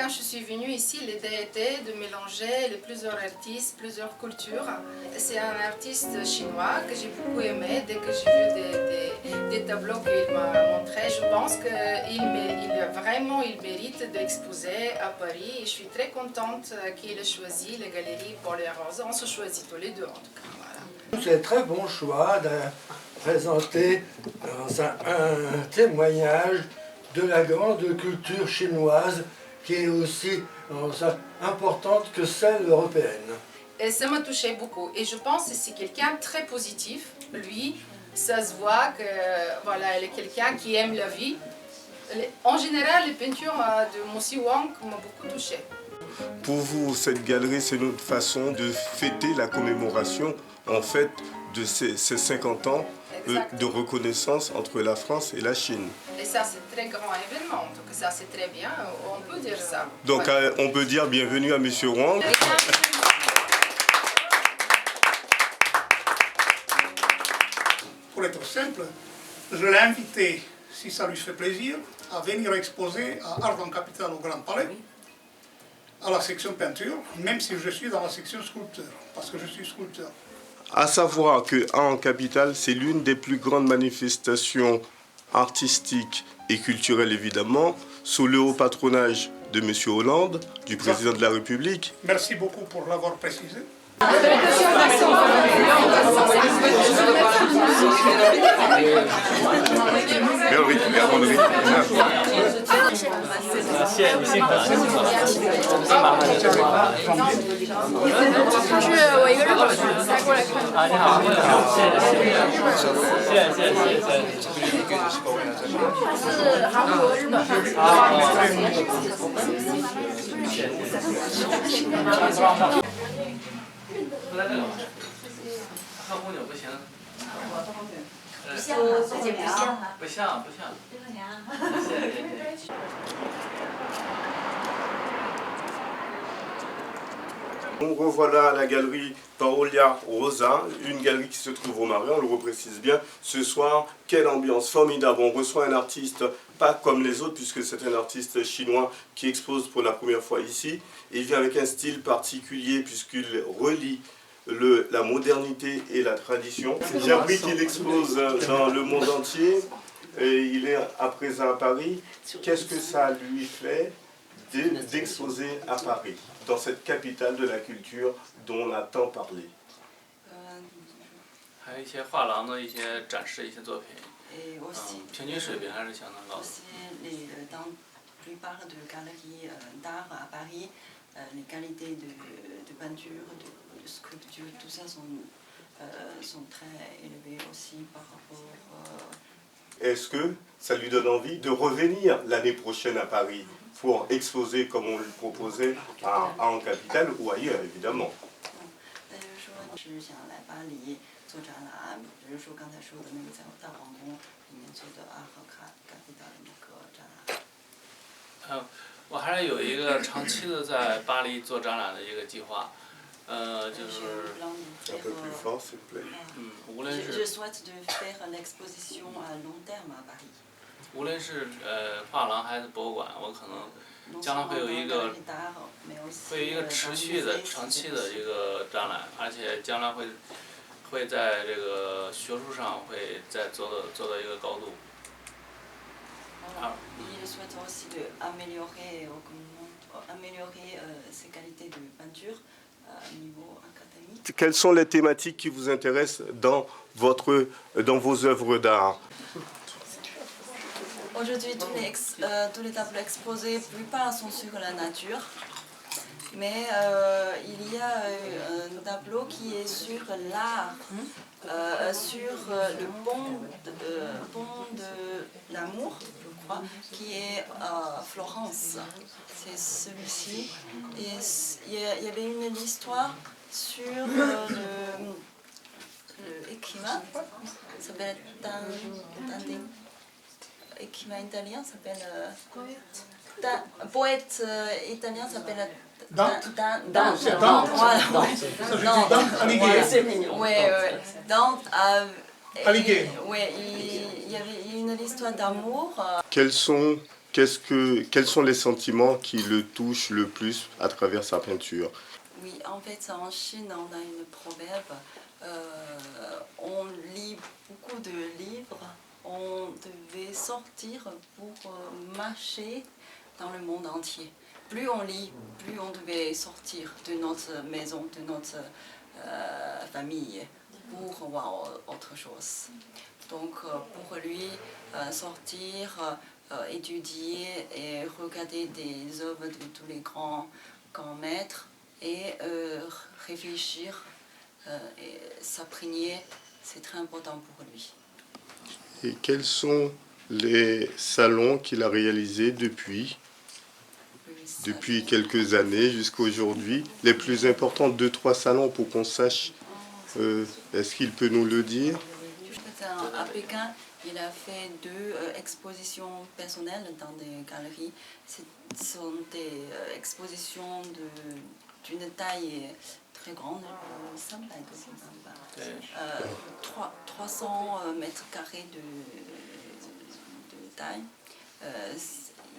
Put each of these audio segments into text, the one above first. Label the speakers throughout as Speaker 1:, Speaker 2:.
Speaker 1: C'est un très bon choix de présenter un témoignage de la grande culture chinoise qui est aussi importante que celle européenne.
Speaker 2: Et ça m'a touché beaucoup. Et je pense que c'est quelqu'un de très positif. Lui, ça se voit que voilà, il est quelqu'un qui aime la vie. En général, les peintures de Mossy Wang m'ont beaucoup touché.
Speaker 3: Pour vous, cette galerie, c'est une façon de fêter la commémoration en fait de ces 50 ans de reconnaissance entre la France et la Chine.
Speaker 2: Et ça, c'est un très grand événement. Donc ça, c'est très bien. On peut dire ça.
Speaker 3: Donc, ouais. On peut dire bienvenue à M. Wang.
Speaker 4: Pour être simple, je l'ai invité, si ça lui fait plaisir, à venir exposer à Art en Capitale au Grand Palais, à la section peinture, même si je suis dans la section sculpteur, parce que je suis sculpteur.
Speaker 3: À savoir que Art en Capitale, c'est l'une des plus grandes manifestations artistiques et culturelles, évidemment, sous le haut patronage de M. Hollande, du président de la République.
Speaker 4: Merci beaucoup pour l'avoir précisé.
Speaker 3: On revoilà à la galerie Paola Rosa, une galerie qui se trouve au Marais, on le reprécise bien. Ce soir, quelle ambiance formidable, on reçoit un artiste pas comme les autres puisque c'est un artiste chinois qui expose pour la première fois ici. Il vient avec un style particulier puisqu'il relie la modernité et la tradition. J'ai appris qu'il expose dans le monde entier et il est à présent à Paris. Qu'est-ce que ça lui fait d'exposer à Paris, dans cette capitale de la culture dont on a tant parlé?
Speaker 5: 还有一些画廊的一些展示一些作品，
Speaker 6: Et aussi,
Speaker 5: 平均水平还是相当高的。
Speaker 6: dans la plupart de galeries d'art à Paris, les qualités de peinture, de sculpture, tout ça sont très élevées aussi par rapport...
Speaker 3: Est-ce que ça lui donne envie de revenir l'année prochaine à Paris pour exposer comme on le proposait en capitale ou ailleurs, évidemment?
Speaker 6: 是想来巴黎做展览，比如说刚才说的那个在大皇宫里面做的阿和卡的那个展览。
Speaker 5: 我还是有一个长期的在巴黎做展览的一个计划，就是，无论是
Speaker 6: Je souhaite de faire l'exposition à long terme à Paris.
Speaker 5: 无论是画廊还是博物馆，我可能将来会有一个持续的、长期的一个展览，而且将来会在这个学术上会再做到一个高度。
Speaker 6: Il souhaite aussi améliorer ses qualités de peinture au niveau académique.
Speaker 3: Quelles sont les thématiques qui vous intéressent dans vos œuvres d'art?
Speaker 6: Aujourd'hui, tous les tableaux exposés, la plupart sont sur la nature. Mais il y a un tableau qui est sur l'art, sur le pont de l'amour, je crois, qui est à Florence. C'est celui-ci. Et il y avait une histoire sur l'écrivain, s'appelle écrivain italien, s'appelle poète italien s'appelle
Speaker 4: Dante.
Speaker 6: Dante. Voilà.
Speaker 4: Dante Alighieri.
Speaker 6: Oui, Dante
Speaker 4: Alighieri.
Speaker 6: Oui, il y avait une histoire d'amour.
Speaker 3: Quelles quels sont les sentiments qui le touchent le plus à travers sa peinture?
Speaker 6: Oui, en fait, en Chine, on a une proverbe. On lit beaucoup de livres. On devait sortir pour marcher dans le monde entier. Plus on lit, plus on devait sortir de notre maison, de notre famille, pour voir autre chose. Donc pour lui, sortir, étudier et regarder des œuvres de tous les grands maîtres et réfléchir et s'imprégner, c'est très important pour lui.
Speaker 3: Et quels sont les salons qu'il a réalisés depuis quelques années jusqu'à aujourd'hui, les plus importants, 2-3 salons pour qu'on sache, est-ce qu'il peut nous le dire?
Speaker 6: À Pékin, il a fait 2 expositions personnelles dans des galeries. Ce sont des expositions d'une taille très grande, 300 mètres carrés de taille.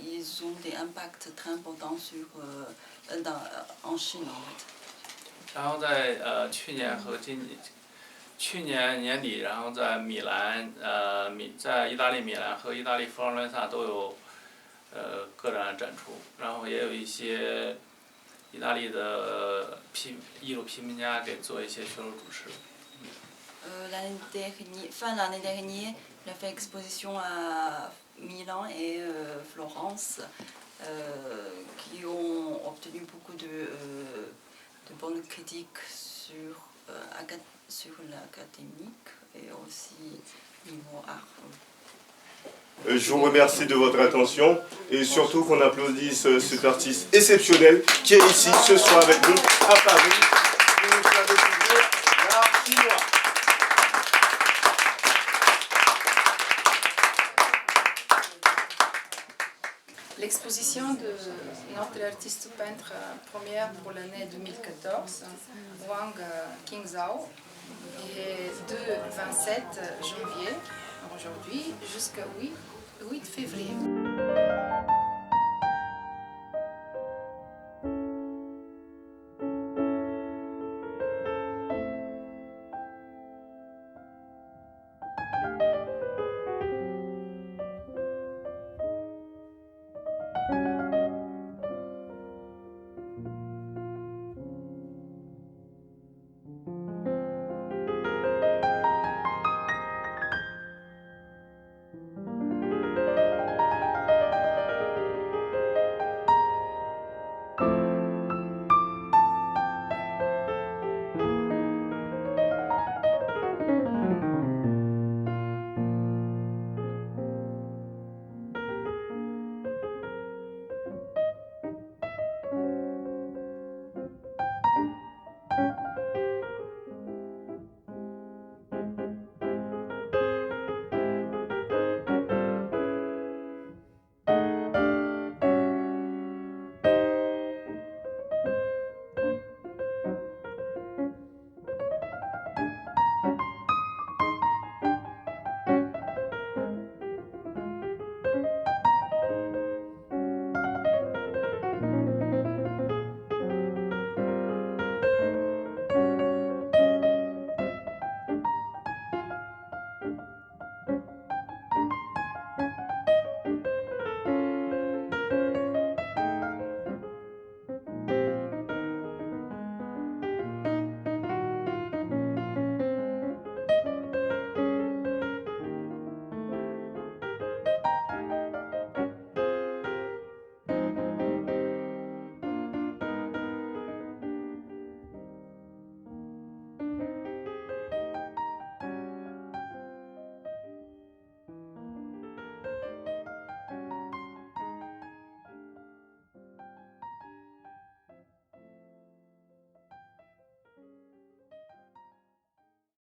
Speaker 6: Ils ont des impacts très importants en Chine en fait.
Speaker 5: 然后在去年年底，然后在米兰在意大利米兰和意大利佛罗伦萨都有个展展出，然后也有一些意大利的艺术批评家给做一些学术主持。
Speaker 6: Fin l'année dernière, il a fait exposition à Milan et Florence qui ont obtenu beaucoup de bonnes critiques sur l'académique et aussi niveau art.
Speaker 3: Je vous remercie de votre attention et surtout qu'on applaudisse cet artiste exceptionnel qui est ici ce soir avec nous à Paris pour nous faire découvrir l'art chinois.
Speaker 2: L'exposition de notre artiste peintre première pour l'année 2014, Wang Qingzhao, est de 27 janvier aujourd'hui jusqu'au 8 février.